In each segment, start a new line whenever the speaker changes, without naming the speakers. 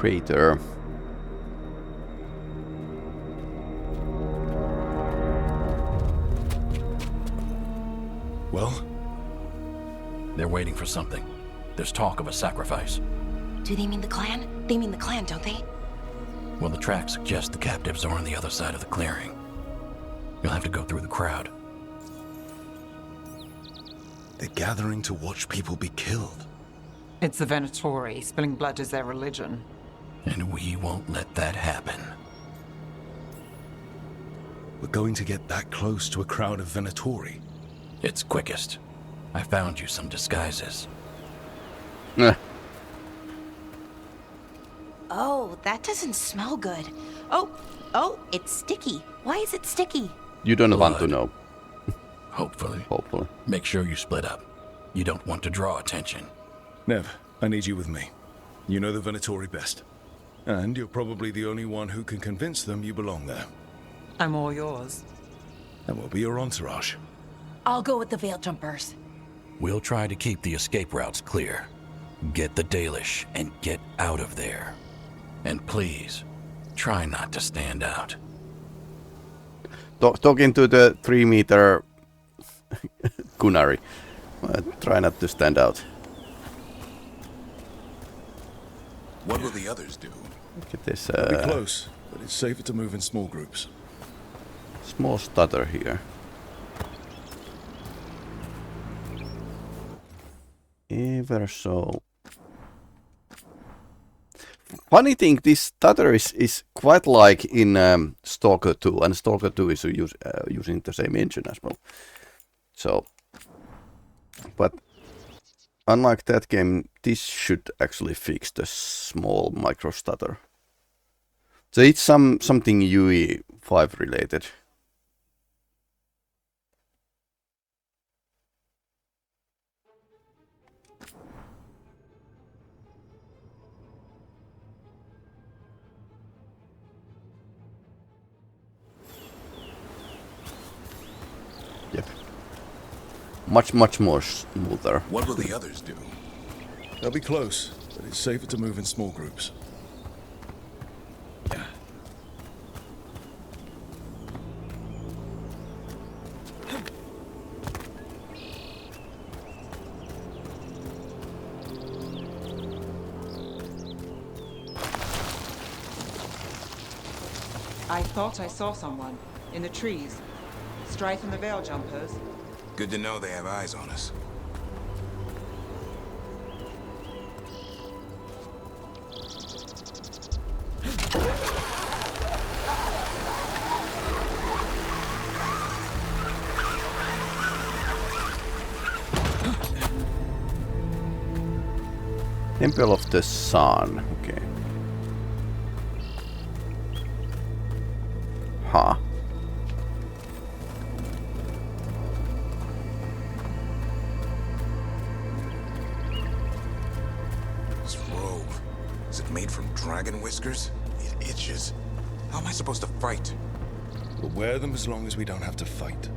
crater.
Well?
They're waiting for something. There's talk of a sacrifice.
Do they mean the clan? They mean the clan, don't they?
Well, the tracks suggest the captives are on the other side of the clearing. You'll have to go through the crowd.
They're gathering to watch people be killed.
It's the venatori. Spilling blood is their religion.
And we won't let that happen.
We're going to get that close to a crowd of venatori.
It's quickest. I found you some disguises.
Oh, that doesn't smell good. Oh, it's sticky. Why is it sticky?
You don't want to
Blood.
know.
Hopefully.
Hopefully.
Make sure you split up. You don't want to draw attention.
Nev, I need you with me. You know the venatori best. And you're probably the only one who can convince them you belong there.
I'm all yours.
And we'll be your entourage.
I'll go with the veil jumpers.
We'll try to keep the escape routes clear. Get the Dalish and get out of there. And please, try not to stand out.
Talking to the 3-meter Gunari. Try not to stand out.
What will the others do?
Look at this
Be close, but it's safer to move in small groups.
small stutter here. Ever so. Funny thing, this stutter is quite like in Stalker 2, and Stalker 2 is using the same engine as well. So, but unlike that game, this should actually fix the small micro stutter. So it's something UE5 related. Yep. Much more smoother.
What will the others do?
They'll be close, but it's safer to move in small groups.
I thought I saw someone in the trees. Strife and the veil jumpers.
Good to know they have eyes on us.
Temple of the Sun. Okay. Huh.
This robe. Is it made from dragon whiskers? It itches. How am I supposed to fight?
We'll wear them as long as we don't have to fight.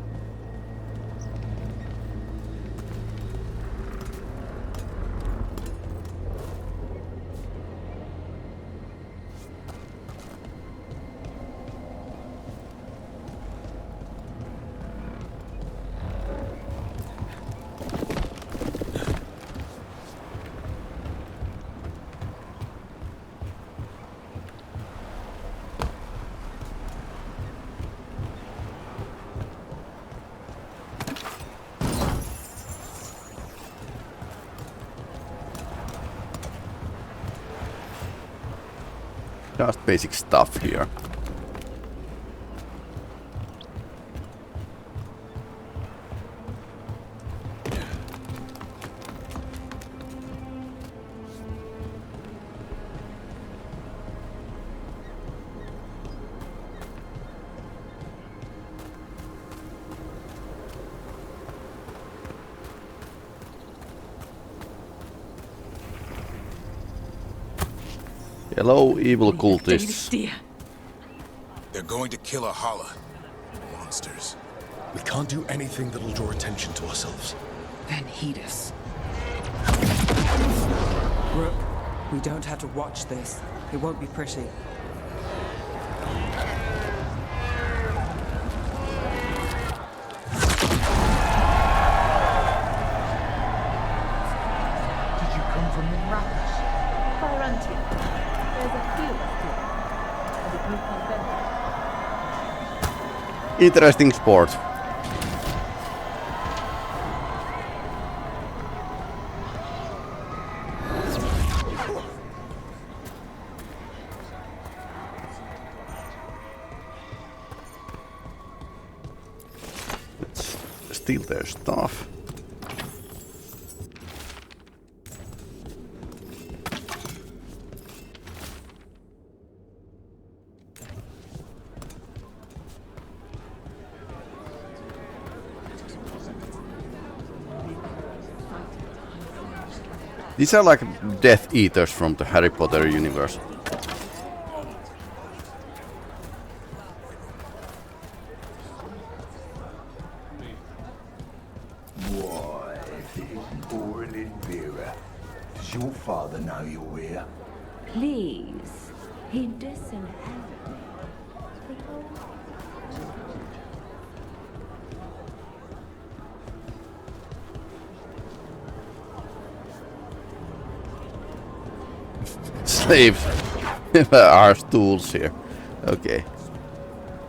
Just basic stuff here. Hello, evil cultists.
They're going to kill a Hala. Monsters.
We can't do anything that'll draw attention to ourselves.
Then heed us. Rook, We don't have to watch this. It won't be pretty.
Did you come from the Rapids? There's a few of us here. And a group of them.
Interesting sport. Let's steal their stuff. These are like Death Eaters from the Harry Potter universe.
Why, if it isn't Aurelin Vera, does your father know you're here?
Please, he disinherited me.
Slaves are stools here. Okay.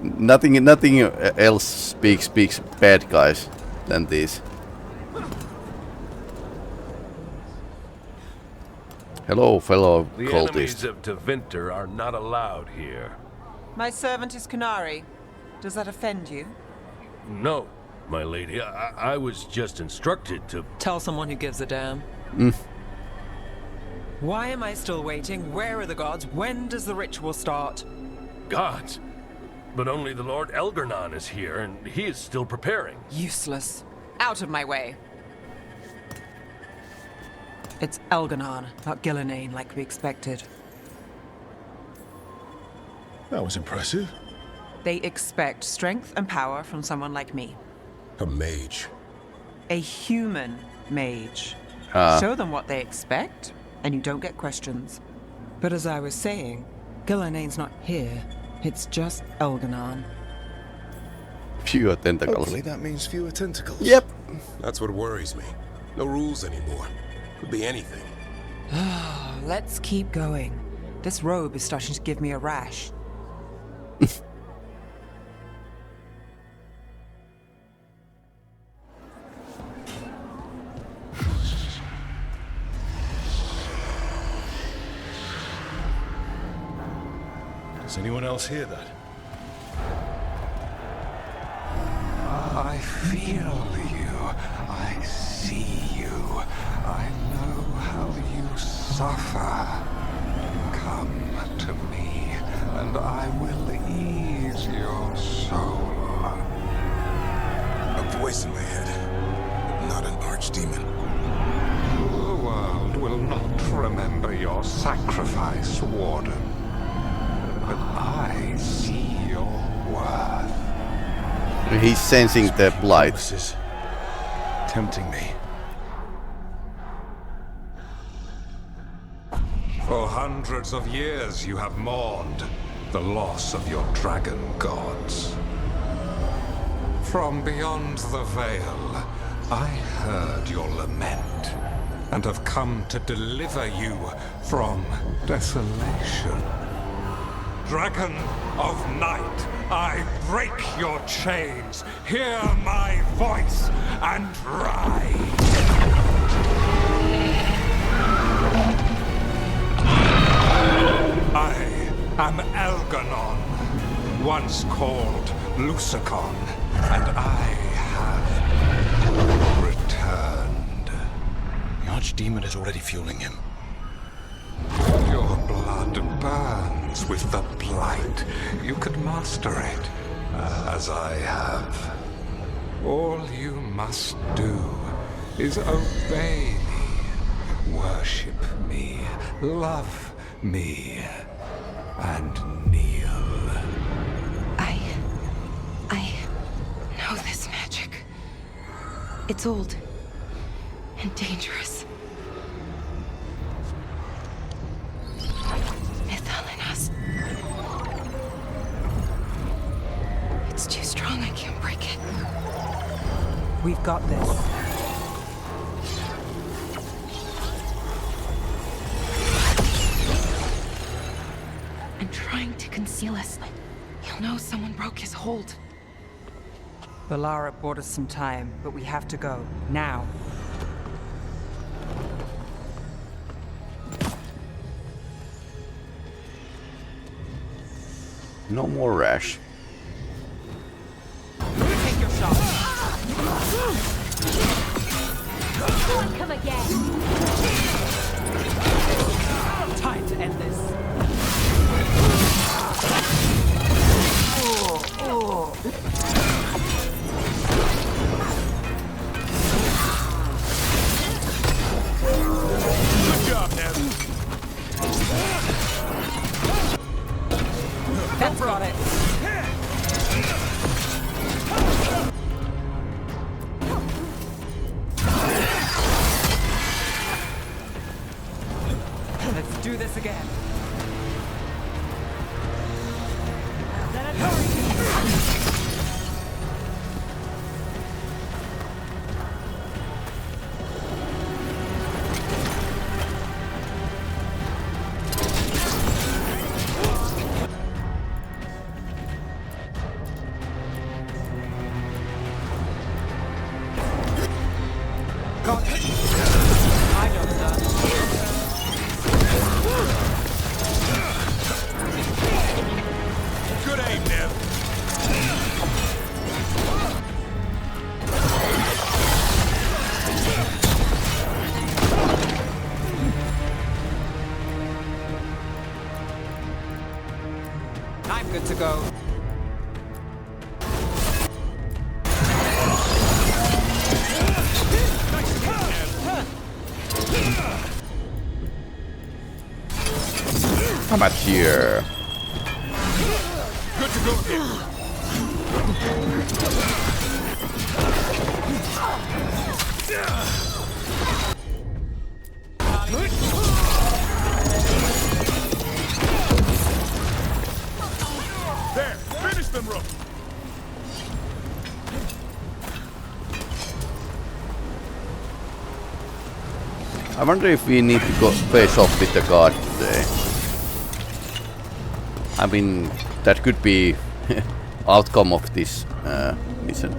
Nothing else speaks bad guys than these. Hello, fellow
The
cultists.
enemies of Tevinter are not allowed here.
My servant is Canary. Does that offend you?
No, my lady. I was just instructed to...
Tell someone who gives a damn. Why am I still waiting? Where are the gods? When does the ritual start?
Gods. But only the Lord Elgar'nan is here, and he is still preparing.
Useless. Out of my way. It's Elgar'nan, not Gillenane like we expected.
That was impressive.
They expect strength and power from someone like me.
A mage.
A human mage. Show them what they expect, and you don't get questions. But as I was saying, Gillenane's not here. It's just Elgar'nan.
Fewer tentacles.
Hopefully that means fewer tentacles.
Yep.
That's what worries me. No rules anymore. Could be anything.
Let's keep going. This robe is starting to give me a rash.
Does anyone else hear that?
I feel you. I see you. I know how you suffer. Come to me, and I will ease your soul.
A voice in my head. Not an archdemon.
The world will not remember your sacrifice, Warden. But I see your worth.
He's sensing the blight.
Promises. Tempting me.
For hundreds of years you have mourned the loss of your dragon gods. From beyond the veil, I heard your lament and have come to deliver you from desolation. Dragon of night, I break your chains. Hear my voice and ride. I am Elgar'nan, once called Lusakon, and I have returned.
The Archdemon is already fueling him.
Your blood burns with the blight. You could master it, as I have. All you must do is obey me, worship me, love me, and kneel.
I know this magic. It's old and dangerous.
We've got this.
I'm trying to conceal us. He'll know someone broke his hold.
Valara bought us some time, but we have to go. Now.
No more rash.
Take your shot.
Come again.
Time to end this.
Good job, Nev.
That's got it. Let's do this again. Got it. I know it's done.
Good aim, Nev.
I'm good to go.
Come at here.
Good to go again. There, finish them, Rook.
I wonder if we need to go face off with the guard today. I mean, that could be outcome of this mission.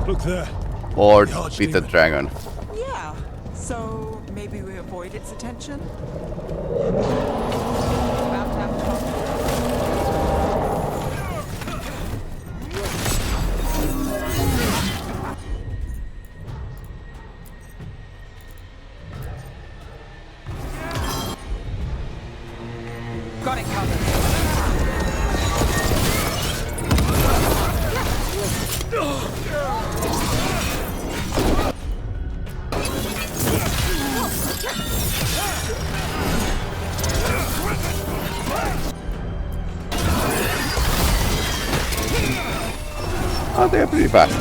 Look there.
Or
The
with the
Archdemon.
dragon.
Yeah. So maybe we avoid its attention? About to have a talk. Got it covered.
Oh, they're pretty fast.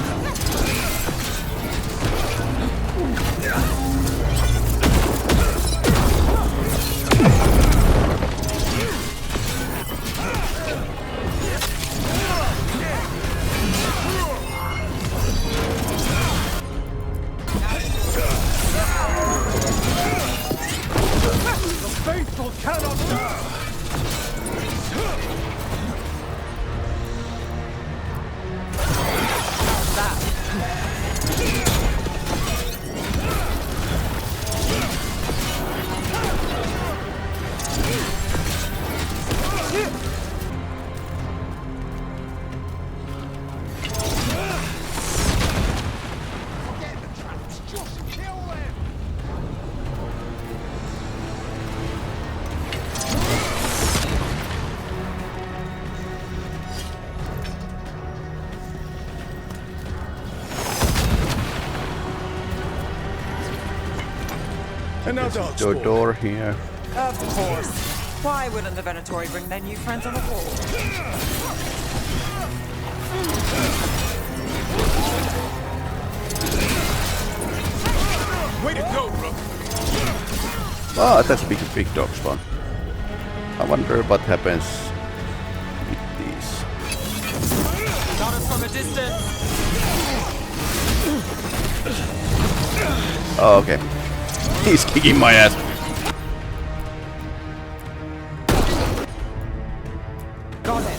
Faithful cannot die. And now dark
Your
spawn.
door here.
Of course. Why wouldn't the Venatori bring their new friends on the wall?
Way to go, Rook.
Oh, that's a big dog spawn. I wonder what happens with these.
Got us from a distance.
Oh, okay. He's kicking my ass.
Got it.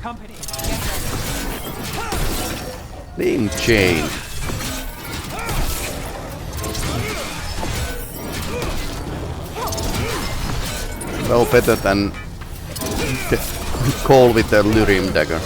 Company, get ready.
Being chained. Well, better than call with the Lyrim dagger.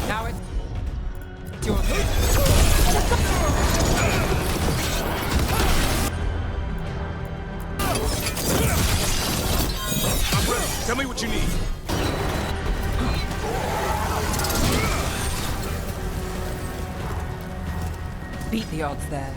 Now it's your turn.
Tell me what you need.
Beat the odds there.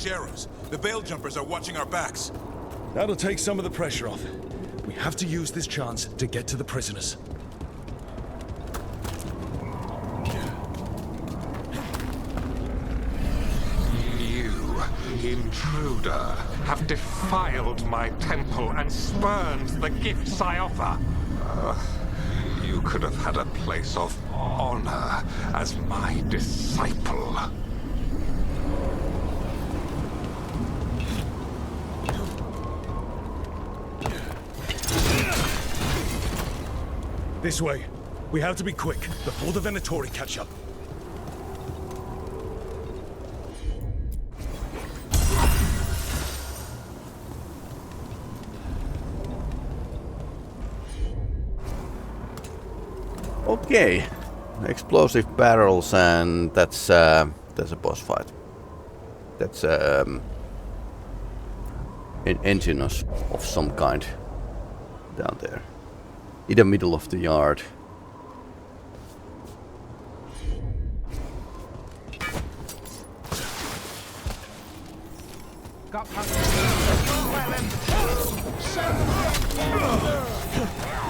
Arrows. The Veil Jumpers are watching our backs.
That'll take some of the pressure off. We have to use this chance to get to the prisoners.
You, intruder, have defiled my temple and spurned the gifts I offer. You could have had a place of honor as my disciple.
This way. We have to be quick before the Venatori catch up.
Okay. Explosive barrels, and that's a boss fight. That's an engine of some kind down there. In the middle of the yard.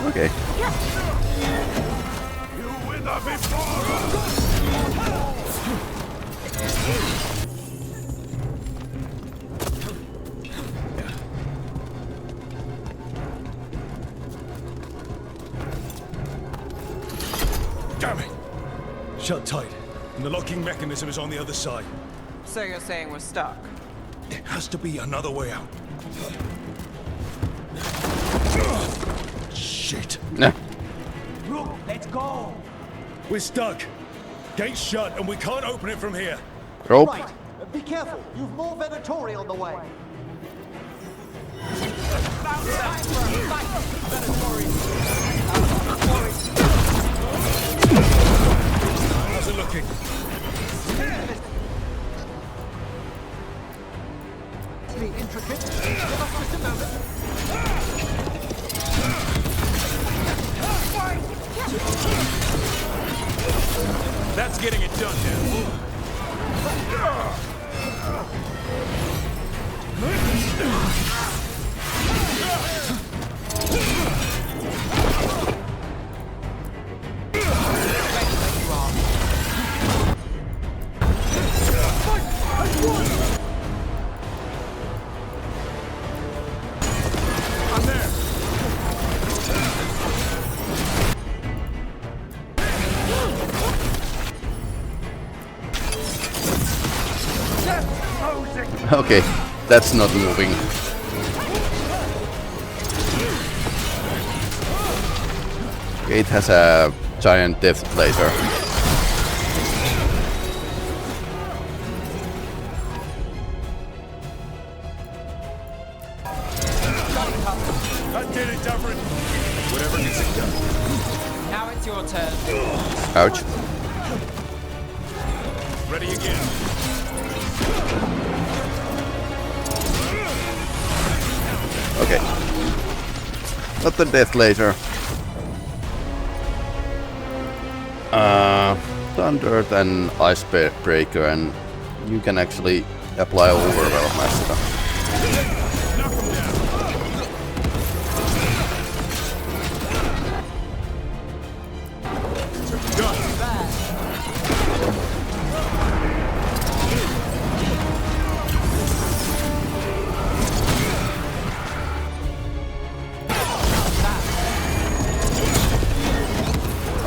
Okay.
You wither before! Damn it! Shut tight. And the locking mechanism is on the other side.
So you're saying we're stuck?
There has to be another way out. Shit.
Nah.
Look, let's go.
We're stuck. Gate's shut and we can't open it from here.
Rope.
Right. Be careful. You've more venatori on the way.
How's it looking?
Be intricate. Give us just a moment.
That's getting it done now.
Okay, that's not moving. It has a giant depth laser.
That did it, Davrin. Whatever needs it done.
Now it's your turn.
Ouch.
Ready again.
Okay. Not the death laser. Thunder and Icebreaker, and you can actually apply Overwhelm Master.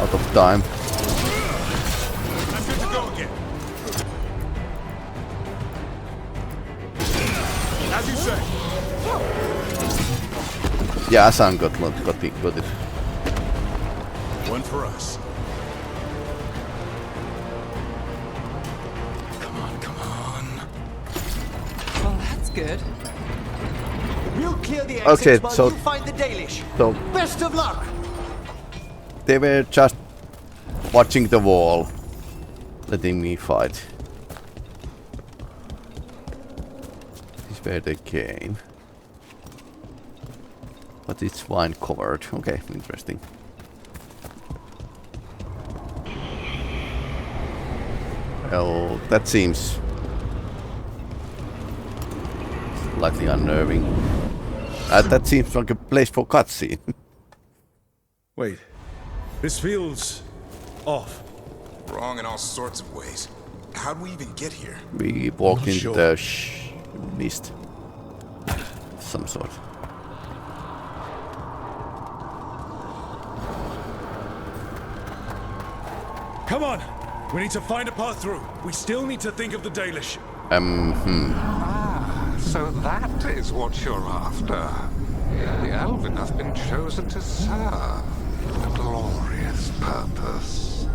Out of time. Yeah, Asan got it.
One for us.
Come on.
Well, that's good.
We'll clear the
Okay,
exits while
so-
you find the Dalish.
So
Best of luck!
they were just watching the wall, letting me fight. This is where they came. But it's wine covered. Okay, interesting. Well, that seems slightly unnerving. That seems like a place for cutscene.
Wait. This feels off.
Wrong in all sorts of ways. How'd we even get here?
We walked
Not
into
sure.
the mist. Some sort.
Come on! We need to find a path through. We still need to think of the Dalish.
So that is what you're after. The Elven have been chosen to serve a glorious purpose.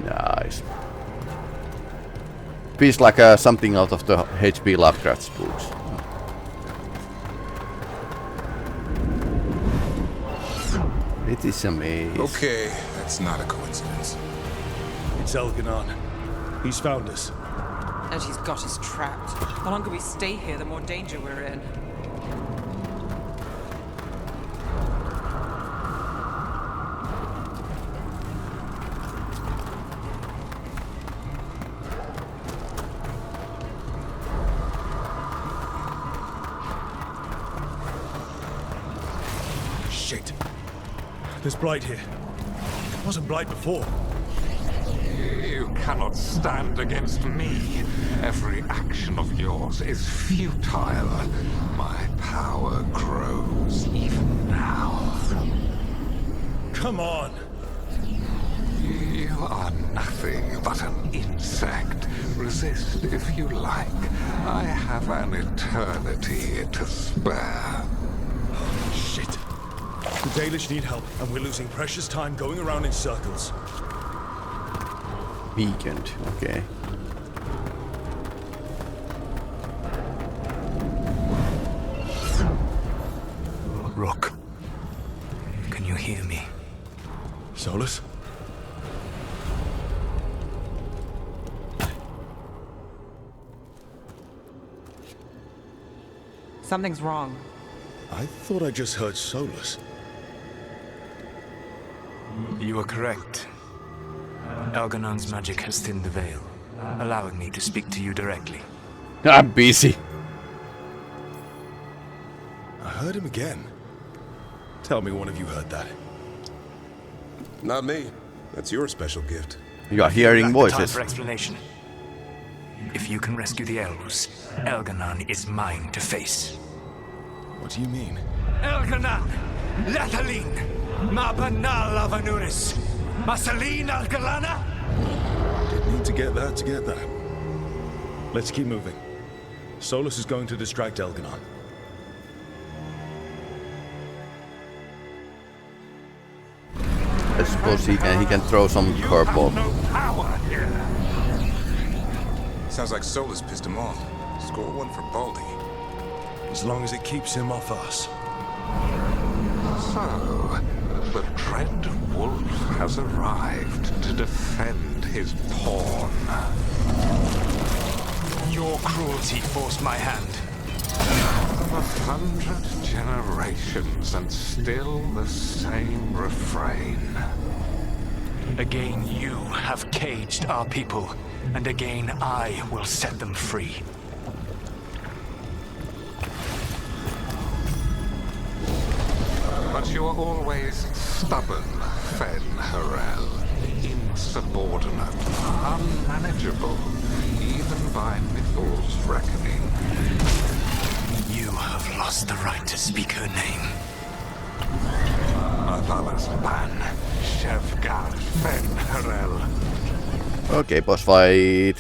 Nice. Feels like something out of the H.P. Lovecraft's books. It is a maze.
Okay, that's not a coincidence.
It's Elgar'nan. He's found us.
And he's got us trapped. The longer we stay here, the more danger we're in.
Shit. There's blight here. It wasn't blight before.
You cannot stand against me. Every action of yours is futile. My power grows even now.
Come on.
You are nothing but an insect. Resist if you like. I have an eternity to spare.
Shit. The Dalish need help, and we're losing precious time going around in circles.
Weekend, okay.
Rook, can you hear me?
Solas?
Something's wrong.
I thought I just heard Solas.
You are correct. Elgar'nan's magic has thinned the veil, allowing me to speak to you directly.
I'm busy.
I heard him again. Tell me one of you heard that.
Not me. That's your special gift.
You are hearing
Lack the time
voices.
for explanation. If you can rescue the elves, Elgar'nan is mine to face.
What do you mean?
Elgar'nan! Lethalin! Ma banal avanuris! Masalin Algalana!
Didn't need to get that. Let's keep moving. Solas is going to distract Elgar'nan.
I suppose he can throw some curveball.
No power here.
Sounds like Solas pissed him off. Score one for Baldy.
As long as it keeps him off us.
So, the Dread Wolf has arrived to defend his pawn.
Your cruelty forced my hand.
100 generations and still the same refrain.
Again, you have caged our people, and again I will set them free.
But you are always stubborn, Fen'harel. Insubordinate, unmanageable, even by Mythal's reckoning.
You have lost the right to speak her name.
Avalas ban, Shevgar Fen'harel.
Okay, boss fight.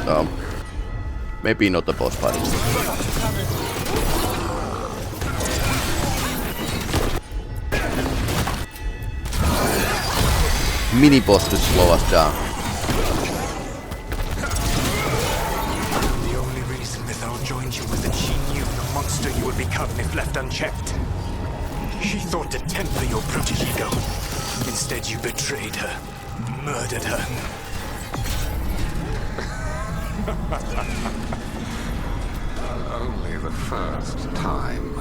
No. Maybe not the boss fight. Mini boss to slow us down.
The only reason Mythal joined you was that she knew the monster you would become if left unchecked. She thought to temper your brutish ego. Instead, you betrayed her, murdered her.
Only the first time,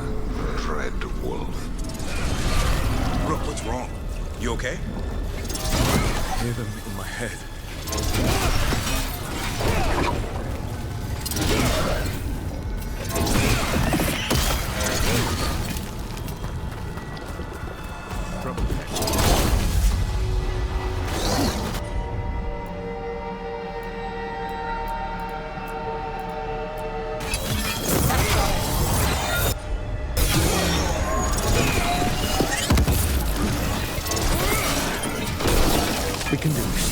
Dread Wolf.
Rook, what's wrong? You okay?
I hear them in my head. We can do this.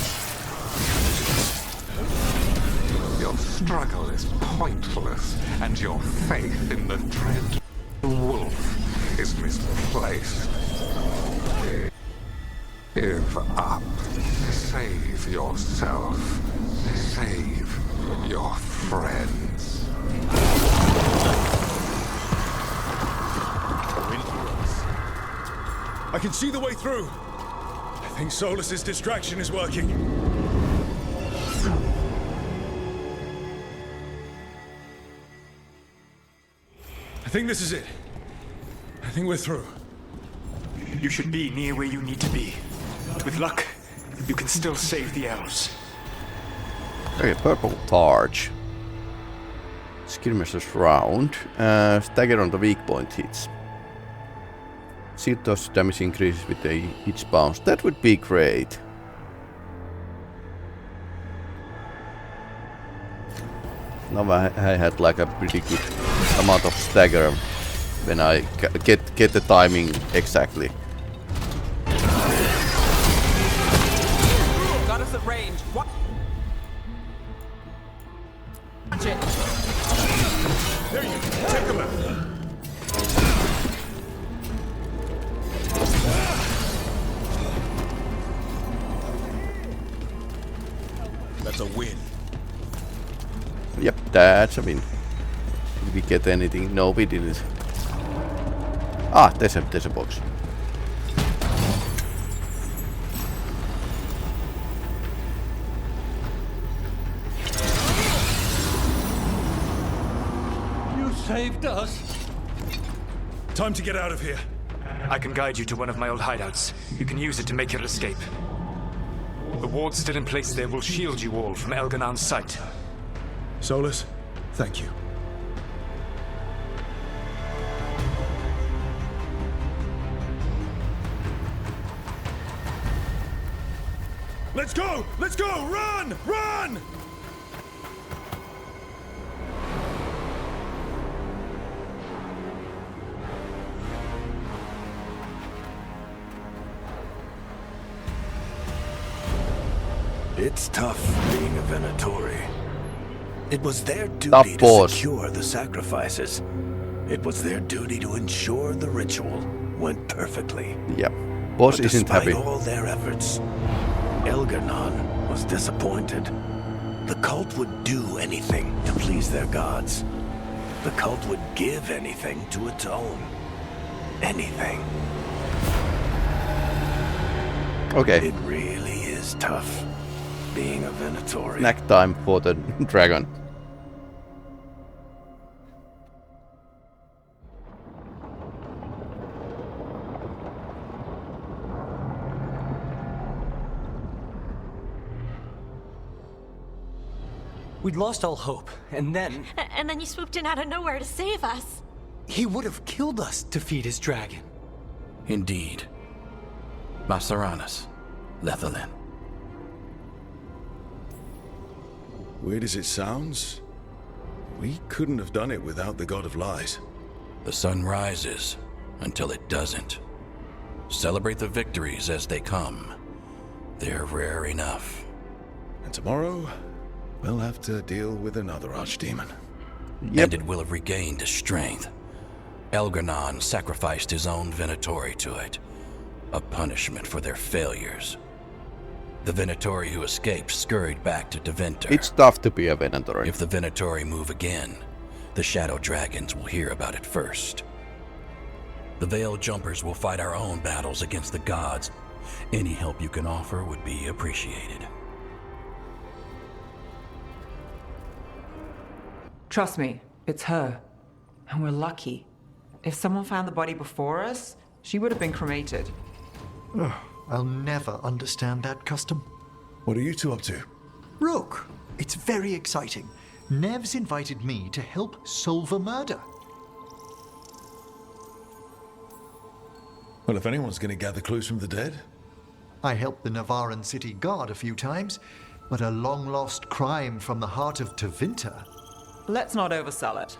Your struggle is pointless, and your faith in the Dread Wolf is misplaced. Give up. Save yourself. Save your friends.
I can see the way through. I think Solas's distraction is working. I think this is it. I think we're through.
You should be near where you need to be. With luck, you can still save the elves.
Okay, purple torch. Skirmishers round. Stagger on the weak point hits. Shield toss damage increases with each bounce. That would be great. Now I had like a pretty good amount of stagger when I get the timing exactly.
Got us at range. What? Watch it.
There you go. Take him out.
That's a win.
Yep, that's a win. Did we get anything? No, we didn't. Ah, there's a box.
You saved us.
Time to get out of here.
I can guide you to one of my old hideouts. You can use it to make your escape. The wards still in place there will shield you all from Elgar'nan's sight.
Solas, thank you. Let's go! Let's go! Run! Run!
It's tough being a venatori. It was their duty to secure the sacrifices. It was their duty to ensure the ritual went perfectly.
Yep. Boss
but
isn't happy.
Despite all their efforts, Elgar'nan was disappointed. The cult would do anything to please their gods. The cult would give anything to atone. Anything.
Okay.
It really is tough being a venatori.
Snack time for the dragon.
We'd lost all hope, and then...
And then you swooped in out of nowhere to save us.
He would have killed us to feed his dragon.
Indeed. Masaranas, Lethalin.
Weird as it sounds, we couldn't have done it without the God of Lies.
The sun rises until it doesn't. Celebrate the victories as they come. They're rare enough.
And tomorrow, we'll have to deal with another archdemon.
Yep. And it will have regained his strength. Elgar'nan sacrificed his own venatori to it. A punishment for their failures. The venatori who escaped scurried back to Deventer.
It's tough to be a venatori.
If the venatori move again, the shadow dragons will hear about it first. The Veil Jumpers will fight our own battles against the gods. Any help you can offer would be appreciated.
Trust me, it's her. And we're lucky. If someone found the body before us, she would have been cremated.
Ugh, I'll never understand that custom.
What are you two up to?
Look, it's very exciting. Nev's invited me to help solve a murder.
Well, if anyone's going to gather clues from the dead...
I helped the Navaran city guard a few times, but a long-lost crime from the heart of Tevinter.
Let's not oversell it.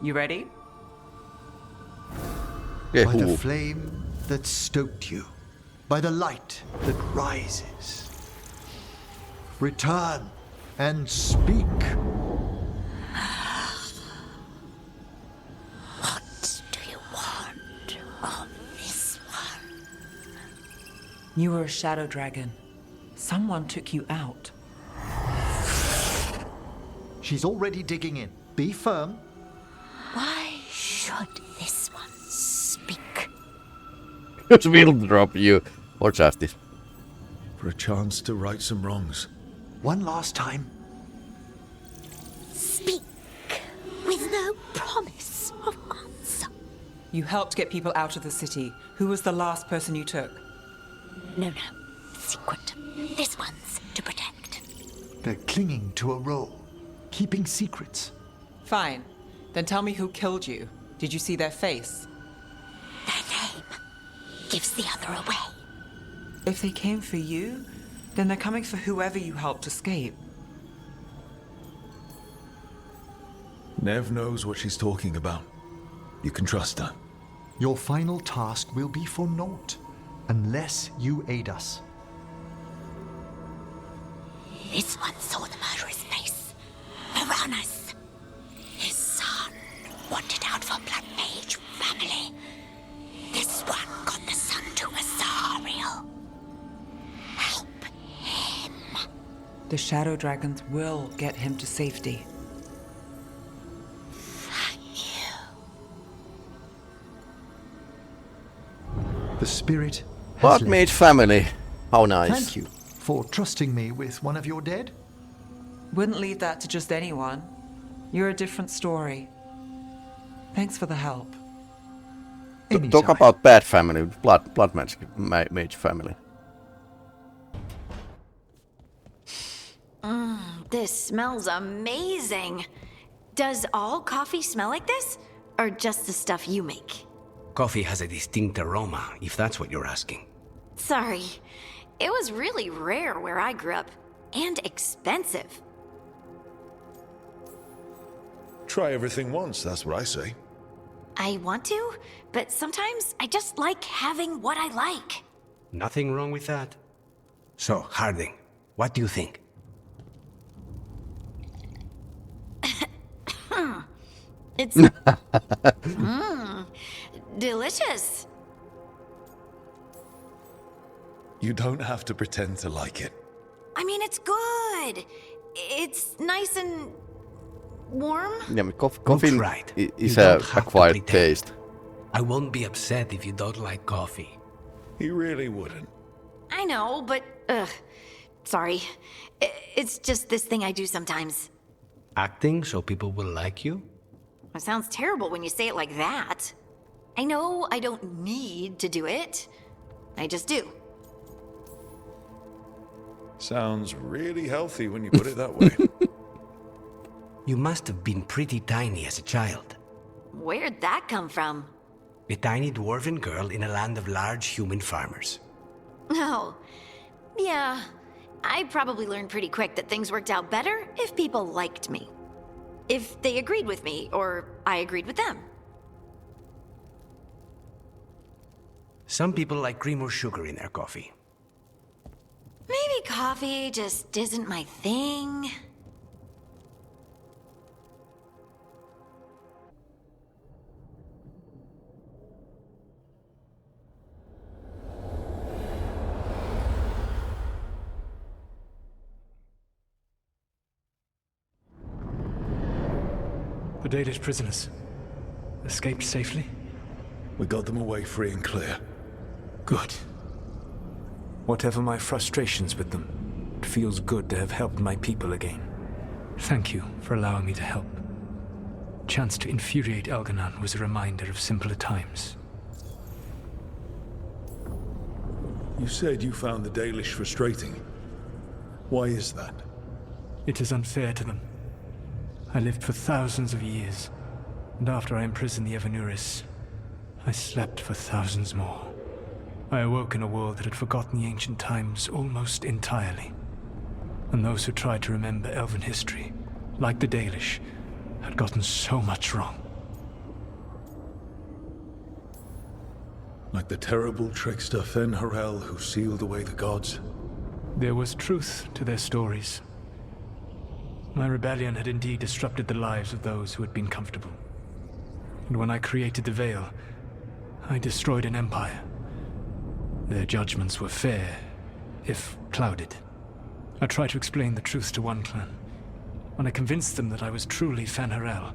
You ready?
By the flame that stoked you, by the light that rises. Return and speak.
What do you want of this one?
You were a shadow dragon. Someone took you out.
She's already digging in. Be firm.
Why should this one speak?
It will drop you or justice.
For a chance to right some wrongs.
One last time.
Speak with no promise of answer.
You helped get people out of the city. Who was the last person you took?
No. Secret. This one's to protect.
They're clinging to a role. Keeping secrets.
Fine. Then tell me who killed you. Did you see their face?
Their name gives the other away.
If they came for you, then they're coming for whoever you helped escape.
Nev knows what she's talking about. You can trust her.
Your final task will be for naught, unless you aid us.
This one saw the murderer's face. Piranhas. His son wanted out for Blood Mage family. This one got the son to Azariel. Help him.
The shadow dragons will get him to safety.
Thank you.
The spirit
Blood Mage family. How nice.
Thank you for trusting me with one of your dead.
Wouldn't leave that to just anyone. You're a different story. Thanks for the help.
Talk about bad family, blood mage family.
This smells amazing. Does all coffee smell like this? Or just the stuff you make?
Coffee has a distinct aroma, if that's what you're asking.
Sorry. It was really rare where I grew up. And expensive.
Try everything once, that's what I say.
I want to, but sometimes I just like having what I like.
Nothing wrong with that. So, Harding, What do you think?
It's delicious.
You don't have to pretend to like it.
I mean, it's good. It's nice and warm.
Yeah, but coffee
right.
is
You
a
don't have to
acquired
pretend.
taste.
I won't be upset if you don't like coffee.
He really wouldn't.
I know, but sorry. It's just this thing I do sometimes.
Acting so people will like you?
It sounds terrible when you say it like that. I know I don't need to do it. I just do.
Sounds really healthy when you put it that way.
You must have been pretty tiny as a child.
Where'd that come from?
A tiny dwarven girl in a land of large human farmers.
Oh, yeah. I probably learned pretty quick that things worked out better if people liked me. If they agreed with me, or I agreed with them.
Some people like cream or sugar in their coffee.
Maybe coffee just isn't my thing.
The Dalish prisoners escaped safely?
We got them away free and clear.
Good. Whatever my frustrations with them, it feels good to have helped my people again.
Thank you for allowing me to help. Chance to infuriate Elgar'nan was a reminder of simpler times.
You said you found the Dalish frustrating. Why is that?
It is unfair to them. I lived for thousands of years, and after I imprisoned the Evanuris, I slept for thousands more. I awoke in a world that had forgotten the ancient times almost entirely. And those who tried to remember elven history, like the Dalish, had gotten so much wrong.
Like the terrible trickster Fen'harel who sealed away the gods?
There was truth to their stories. My rebellion had indeed disrupted the lives of those who had been comfortable. And when I created the Veil, I destroyed an empire. Their judgments were fair, if clouded. I tried to explain the truth to one clan. When I convinced them that I was truly Fen'harel,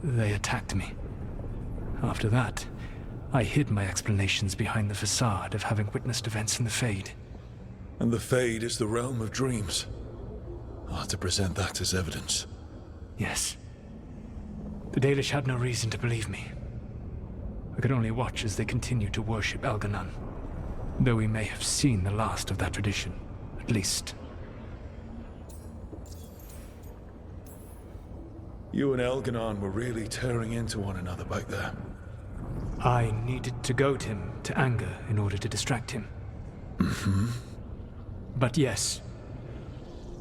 they attacked me. After that, I hid my explanations behind the facade of having witnessed events in the Fade.
And the Fade is the realm of dreams. I'll have to present that as evidence.
Yes. The Dalish had no reason to believe me. I could only watch as they continued to worship Elgar'nan, though we may have seen the last of that tradition, at least.
You and Elgar'nan were really tearing into one another back there.
I needed to goad him to anger in order to distract him.
Mm-hmm.
But yes,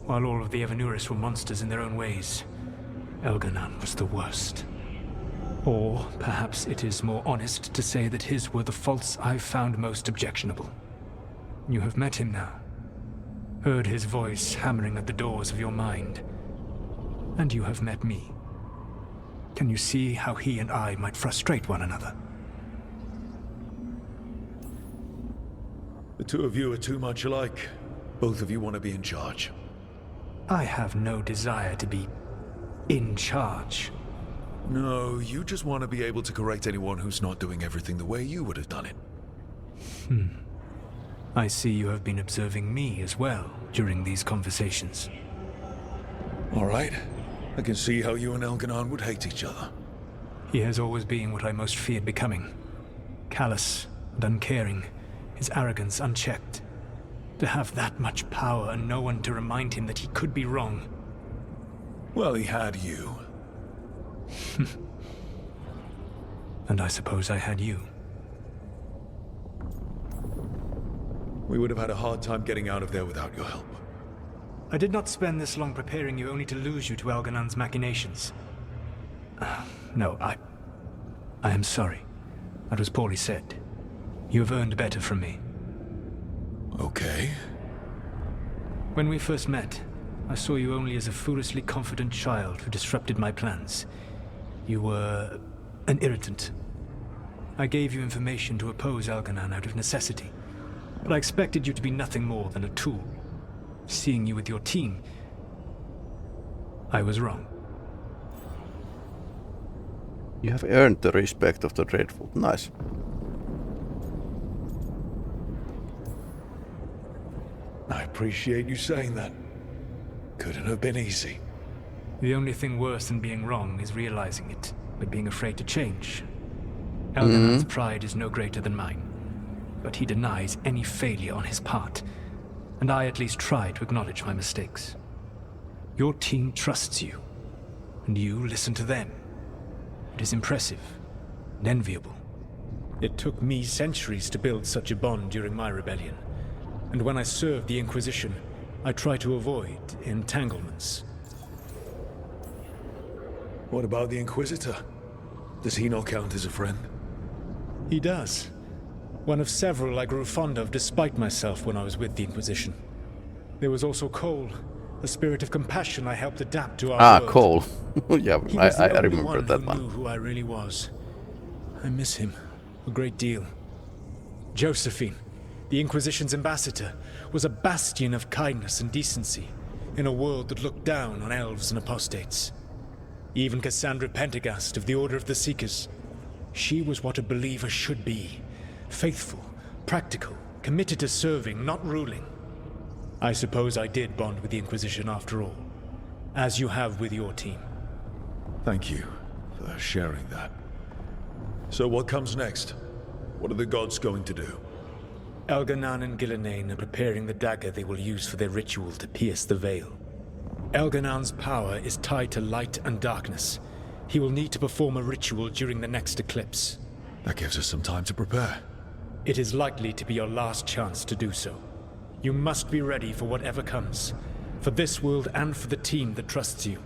while all of the Evanuris were monsters in their own ways, Elgar'nan was the worst. Or perhaps it is more honest to say that his were the faults I've found most objectionable. You have met him now, heard his voice hammering at the doors of your mind, and you have met me. Can you see how he and I might frustrate one another?
The two of you are too much alike. Both of you want to be in charge.
I have no desire to be in charge.
No, you just want to be able to correct anyone who's not doing everything the way you would have done it.
I see you have been observing me as well during these conversations.
All right. I can see how you and Elgar'nan would hate each other.
He has always been what I most feared becoming. Callous and uncaring, his arrogance unchecked. To have that much power and no one to remind him that he could be wrong.
Well, he had you.
And I suppose I had you.
We would have had a hard time getting out of there without your help.
I did not spend this long preparing you only to lose you to Elgar'nan's machinations. No, I am sorry. That was poorly said. You have earned better from me.
Okay.
When we first met, I saw you only as a foolishly confident child who disrupted my plans. You were an irritant. I gave you information to oppose Elgar'nan out of necessity, but I expected you to be nothing more than a tool. Seeing you with your team, I was wrong.
You have earned the respect of the Dreadful. Nice.
I appreciate you saying that. Couldn't have been easy.
The only thing worse than being wrong is realizing it, but being afraid to change. Elgar'nan's pride is no greater than mine, but he denies any failure on his part, and I at least try to acknowledge my mistakes. Your team trusts you, and you listen to them. It is impressive and enviable. It took me centuries to build such a bond during my rebellion, and when I served the Inquisition, I try to avoid entanglements.
What about the Inquisitor? Does he not count as a friend?
He does. One of several I grew fond of despite myself when I was with the Inquisition. There was also Cole, a spirit of compassion I helped adapt to our world.
Cole. Yeah, I remember that
one.
one.
He knew who I really was. I miss him a great deal. Josephine, the Inquisition's ambassador, was a bastion of kindness and decency in a world that looked down on elves and apostates. Even Cassandra Pendergast of the Order of the Seekers. She was what a believer should be. Faithful, practical, committed to serving, not ruling. I suppose I did bond with the Inquisition after all, as you have with your team.
Thank you for sharing that. So what comes next? What are the gods going to do?
Elgar'nan and Gil'Enain are preparing the dagger they will use for their ritual to pierce the veil. Elgar'nan's power is tied to light and darkness. He will need to perform a ritual during the next eclipse.
That gives us some time to prepare.
It is likely to be your last chance to do so. You must be ready for whatever comes, for this world and for the team that trusts you.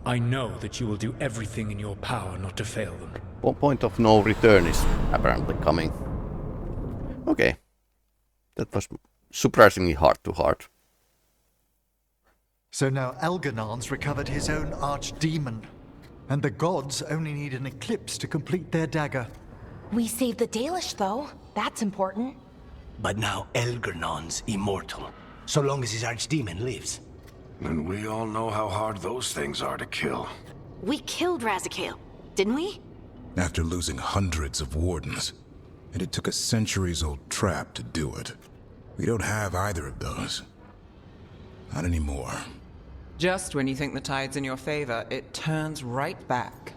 I know that you will do everything in your power not to fail them.
One point of no return is apparently coming. Okay. That was surprisingly hard to heart.
So now Elgar'nan's recovered his own archdemon, and the gods only need an eclipse to complete their dagger.
We saved the Dalish, though. That's important.
But now Elgar'nan's immortal, so long as his archdemon lives.
And we all know how hard those things are to kill.
We killed Razikale, didn't we?
After losing hundreds of wardens. And it took a centuries-old trap to do it. We don't have either of those. Not anymore.
Just when you think the tide's in your favor, it turns right back.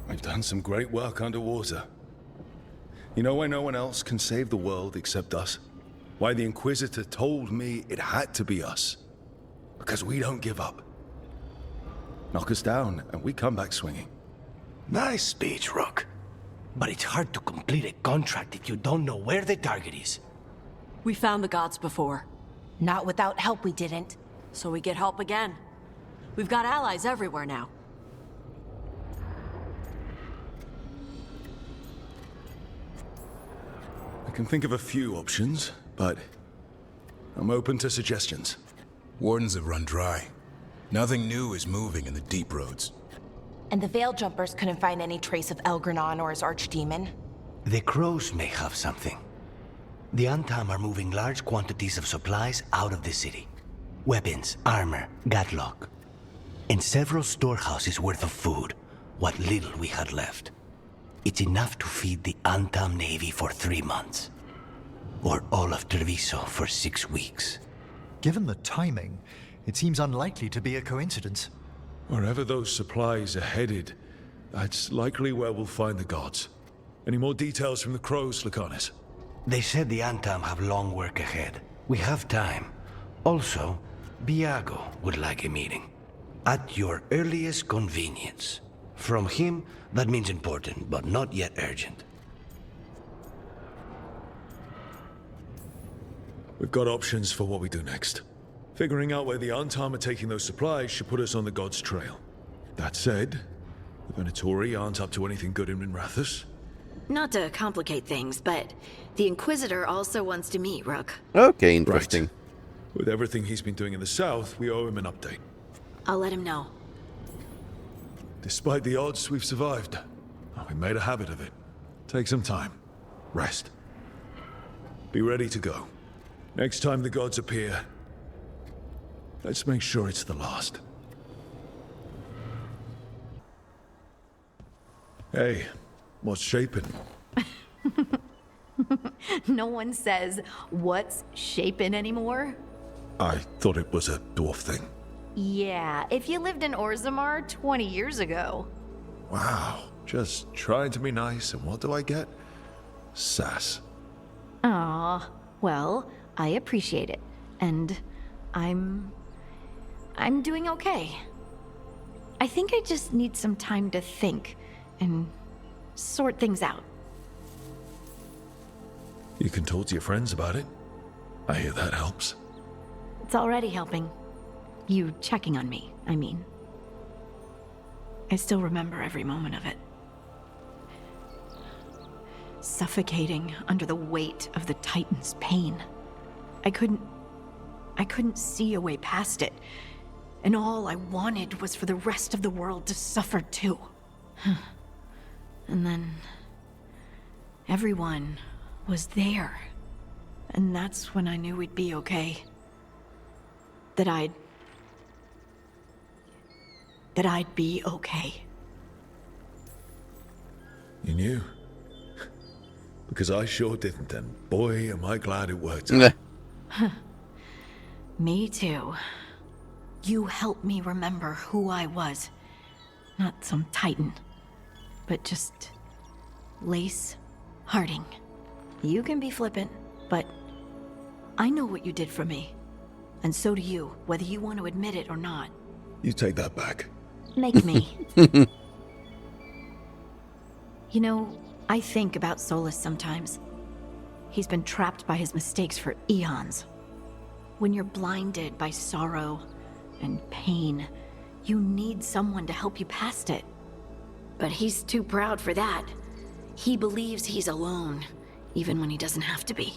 We've done some great work underwater. You know why no one else can save the world except us? Why the Inquisitor told me it had to be us. Because we don't give up. Knock us down, and we come back swinging.
Nice speech, Rook. But it's hard to complete a contract if you don't know where the target is.
We found the gods before.
Not without help, we didn't.
So we get help again. We've got allies everywhere now.
I can think of a few options, but I'm open to suggestions.
Wardens have run dry. Nothing new is moving in the deep roads.
And the Veil Jumpers couldn't find any trace of Elgar'nan or his archdemon.
The crows may have something. The Antam are moving large quantities of supplies out of the city. Weapons, armor, gatlock. And several storehouses worth of food, what little we had left. It's enough to feed the Antam Navy for 3 months. Or all of Treviso for 6 weeks.
Given the timing, it seems unlikely to be a coincidence.
Wherever those supplies are headed, that's likely where we'll find the gods. Any more details from the crows, Laconis?
They said the Antam have long work ahead. We have time. Also, Biago would like a meeting. At your earliest convenience. From him, that means important, but not yet urgent.
We've got options for what we do next. Figuring out where the Antam are taking those supplies should put us on the gods' trail. That said, the Venatori aren't up to anything good in Minrathous.
Not to complicate things, but the Inquisitor also wants to meet Rook.
Okay, interesting.
Right. With everything he's been doing in the south, we owe him an update.
I'll let him know.
Despite the odds, we've survived. We made a habit of it. Take some time. Rest. Be ready to go. Next time the gods appear, let's make sure it's the last. Hey, what's shaping?
No one says, what's shaping anymore?
I thought it was a dwarf thing.
Yeah, if you lived in Orzammar 20 years ago.
Wow, just trying to be nice, and what do I get? Sass.
Aw, well, I appreciate it. And I'm doing okay. I think I just need some time to think and sort things out.
You can talk to your friends about it. I hear that helps.
It's already helping. You checking on me, I mean. I still remember every moment of it. Suffocating under the weight of the Titan's pain. I couldn't see a way past it. And all I wanted was for the rest of the world to suffer too. And then everyone was there. And that's when I knew we'd be okay. That I'd be okay.
You knew? Because I sure didn't, and boy, am I glad it worked out.
Me too. You helped me remember who I was. Not some Titan, but just Lace Harding. You can be flippant, but I know what you did for me. And so do you, whether you want to admit it or not.
You take that back.
Make me. You know, I think about Solas sometimes. He's been trapped by his mistakes for eons. When you're blinded by sorrow and pain, you need someone to help you past it. But he's too proud for that. He believes he's alone, even when he doesn't have to be.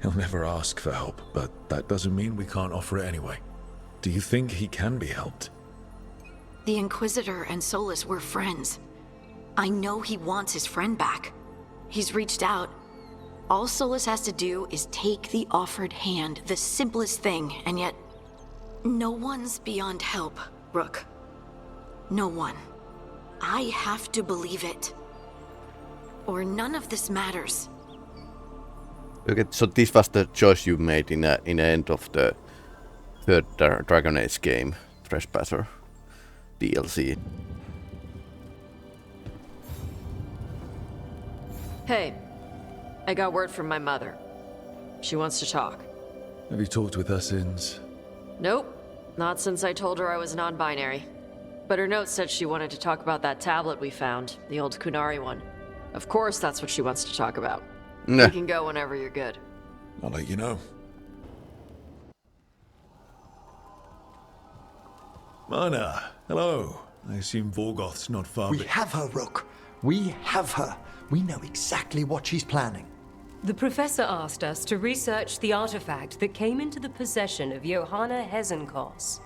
He'll never ask for help, but that doesn't mean we can't offer it anyway. Do you think he can be helped?
The Inquisitor and Solas were friends. I know he wants his friend back. He's reached out. All Solas has to do is take the offered hand, the simplest thing, and yet no one's beyond help, Rook. No one. I have to believe it. Or none of this matters.
Okay, so this was the choice you made in the end of the third Dragon Age game, Trespasser DLC.
Hey, I got word from my mother. She wants to talk.
Have you talked with her since?
Nope, not since I told her I was non-binary. But her note said she wanted to talk about that tablet we found, the old Kunari one. Of course that's what she wants to talk about.
Nah.
You can go whenever you're good.
I'll let you know. Mana, hello. I assume Vorgoth's not far.
We have her, Rook. We have her. We know exactly what she's planning.
The professor asked us to research the artifact that came into the possession of Johanna Hezenkos.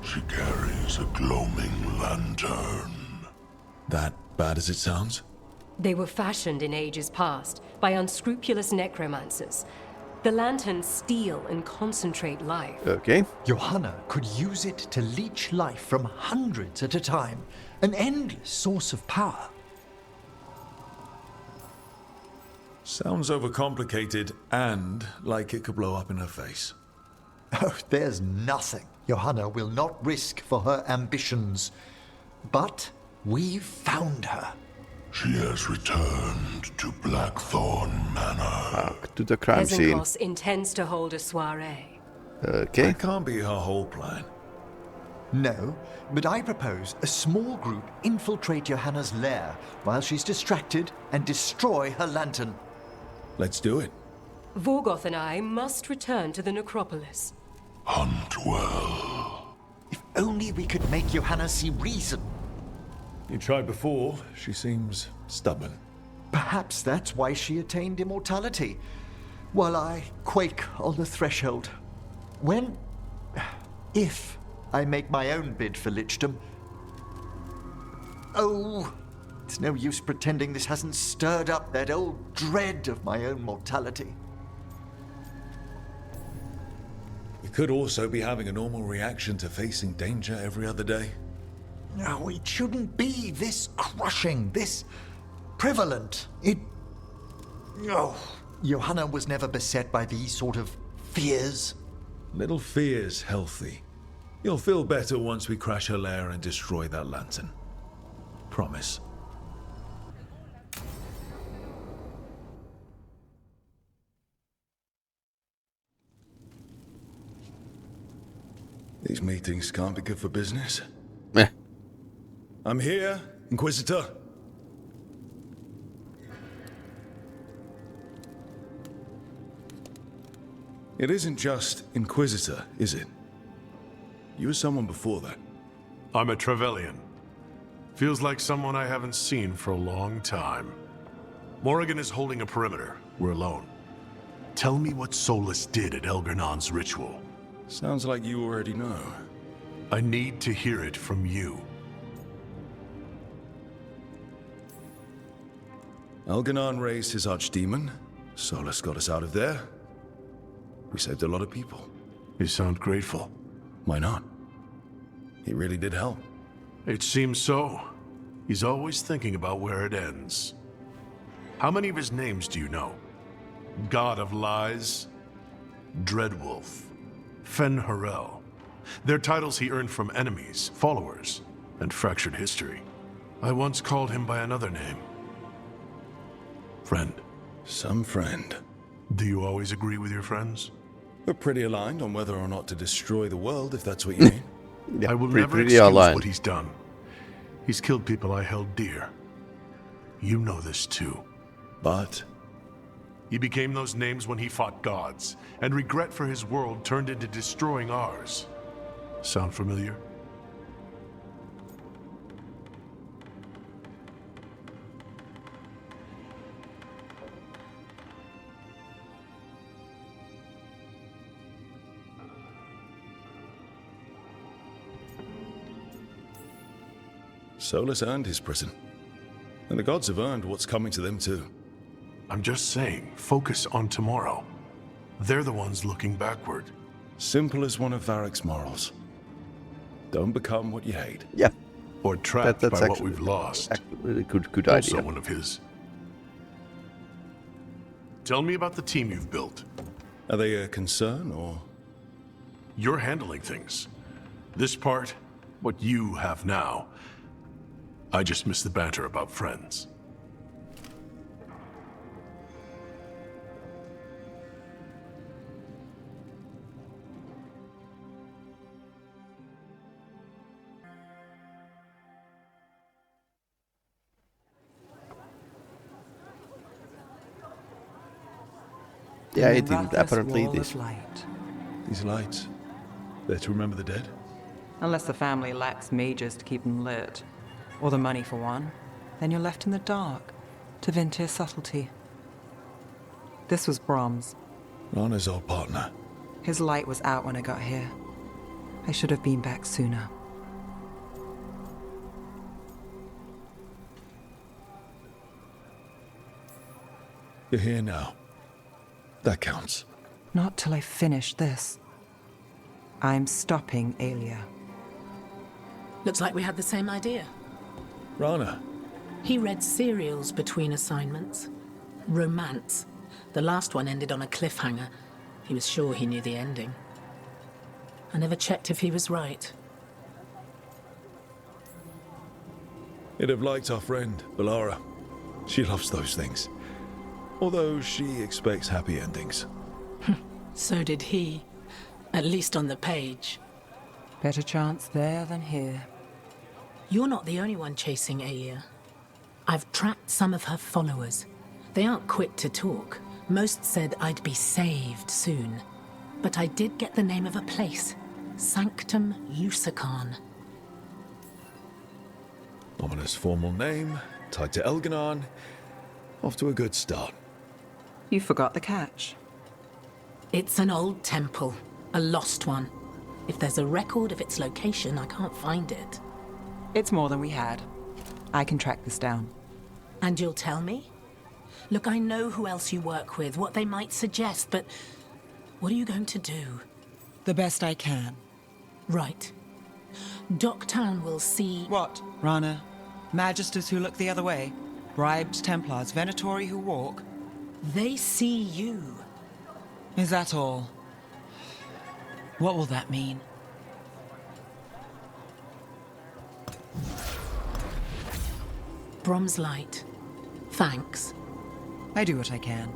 She carries a gloaming lantern.
That bad as it sounds?
They were fashioned in ages past by unscrupulous necromancers. The lanterns steal and concentrate life.
Okay.
Johanna could use it to leech life from hundreds at a time. An endless source of power.
Sounds overcomplicated and like it could blow up in her face.
Oh, there's nothing Johanna will not risk for her ambitions. But we've found her.
She has returned to Blackthorn Manor.
Back to the crime scene.
Hezenkos intends to hold a soiree.
Okay.
That can't be her whole plan.
No, but I propose a small group infiltrate Johanna's lair while she's distracted and destroy her lantern.
Let's do it.
Vorgoth and I must return to the necropolis.
Hunt well.
If only we could make Johanna see reason.
You tried before. She seems stubborn.
Perhaps that's why she attained immortality, while I quake on the threshold. If I make my own bid for lichdom... Oh, it's no use pretending this hasn't stirred up that old dread of my own mortality.
You could also be having a normal reaction to facing danger every other day.
No, it shouldn't be this crushing, this prevalent. Johanna was never beset by these sort of fears.
Little fear's healthy. You'll feel better once we crash her lair and destroy that lantern. Promise. These meetings can't be good for business.
Meh.
I'm here, Inquisitor. It isn't just Inquisitor, is it? You were someone before that.
I'm a Trevelyan. Feels like someone I haven't seen for a long time. Morrigan is holding a perimeter. We're alone. Tell me what Solas did at Elgar'nan's ritual.
Sounds like you already know.
I need to hear it from you.
Elgar'nan raised his archdemon. Solas got us out of there. We saved a lot of people.
You sound grateful.
Why not? He really did help.
It seems so. He's always thinking about where it ends. How many of his names do you know? God of Lies, Dreadwolf, Fen'harel. They're titles he earned from enemies, followers, and fractured history. I once called him by another name. Friend.
Some friend.
Do you always agree with your friends?
We're pretty aligned on whether or not to destroy the world, if that's what you mean.
I will never excuse what he's done. He's killed people I held dear. You know this too.
But?
He became those names when he fought gods, and regret for his world turned into destroying ours. Sound familiar?
Solas earned his prison. And the gods have earned what's coming to them too.
I'm just saying, focus on tomorrow. They're the ones looking backward.
Simple as one of Varric's morals. Don't become what you hate.
Yeah.
Or trapped by what we've lost.
Really good
Also
idea.
one of his. Tell me about the team you've built.
Are they a concern, or?
You're handling things. This part, what you have now. I just miss the banter about friends.
Yeah, it didn't. Apparently
wall
this.
of light.
These lights, they're to remember the dead?
Unless the family lacks mages to keep them lit. Or the money for one. Then you're left in the dark, to vent your subtlety. This was Brahms.
Rana's old partner.
His light was out when I got here. I should have been back sooner.
You're here now. That counts.
Not till I finish this. I'm stopping Aelia.
Looks like we had the same idea.
Rana.
He read serials between assignments. Romance. The last one ended on a cliffhanger. He was sure he knew the ending. I never checked if he was right.
You'd have liked our friend, Bellara. She loves those things. Although she expects happy endings.
So did he. At least on the page.
Better chance there than here.
You're not the only one chasing Aelia. I've tracked some of her followers. They aren't quick to talk. Most said I'd be saved soon. But I did get the name of a place. Sanctum Lucican.
Ominous formal name, tied to Elgar'nan. Off to a good start.
You forgot the catch.
It's an old temple, a lost one. If there's a record of its location, I can't find it.
It's more than we had. I can track this down.
And you'll tell me? Look, I know who else you work with, what they might suggest, but what are you going to do?
The best I can.
Right. Docktown will see...
What, Rana? Magisters who look the other way? Bribed Templars, venatori who walk?
They see you.
Is that all? What will that mean?
Brom's light. Thanks.
I do what I can.